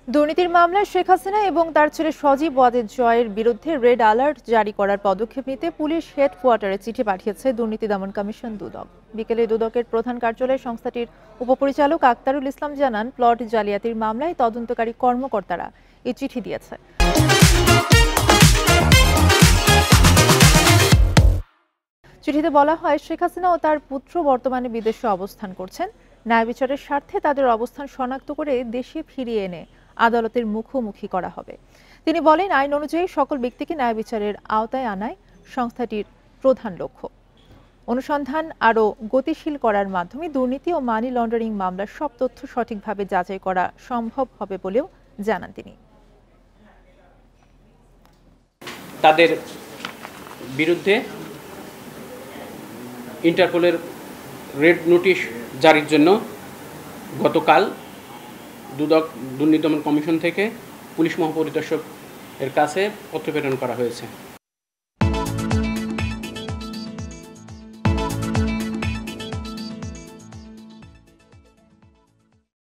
দুর্নীতির মামলায় শেখ হাসিনা এবং তার ছেলে সজীব ওয়াজেদ জয়ের বিরুদ্ধে রেড অ্যালার্ট জারি করার পদক্ষেপ নিতে পুলিশ হেডকোয়ার্টারে চিঠি পাঠিয়েছে দুর্নীতি দমন কমিশন দুদক। বিকেলে দুদকের প্রধান কার্যালয়ে সংস্থাটির উপপরিচালক আক্তারুল ইসলাম জানান, প্লট জালিয়াতির মামলায় তদন্তকারী কর্মকর্তারা এই চিঠি দিয়েছে। চিঠিতে বলা হয়, শেখ হাসিনা ও তার পুত্র বর্তমানে বিদেশে অবস্থান করছেন। ন্যায় বিচারের স্বার্থে তাদের অবস্থান শনাক্ত করে দেশে ফিরিয়ে এনে আদালতের মুখোমুখি করা হবে। তিনি বলেন, আইন অনুযায়ী সকল ব্যক্তিকে ন্যায় বিচারের আওতায় আনাই সংস্থাটির প্রধান লক্ষ্য। অনুসন্ধান আরও গতিশীল করার মাধ্যমে দুর্নীতি ও মানি লন্ডারিং মামলার সব তথ্য সঠিকভাবে যাচাই করা সম্ভব হবে বলেও জানান তিনি। তাদের বিরুদ্ধে ইন্টারপোলের রেড নোটিশ জারির জন্য গতকাল দুদক দুর্নীতি দমন কমিশন থেকে পুলিশ মহাপরিদর্শক এর কাছে পত্র প্রেরণ করা হয়েছে।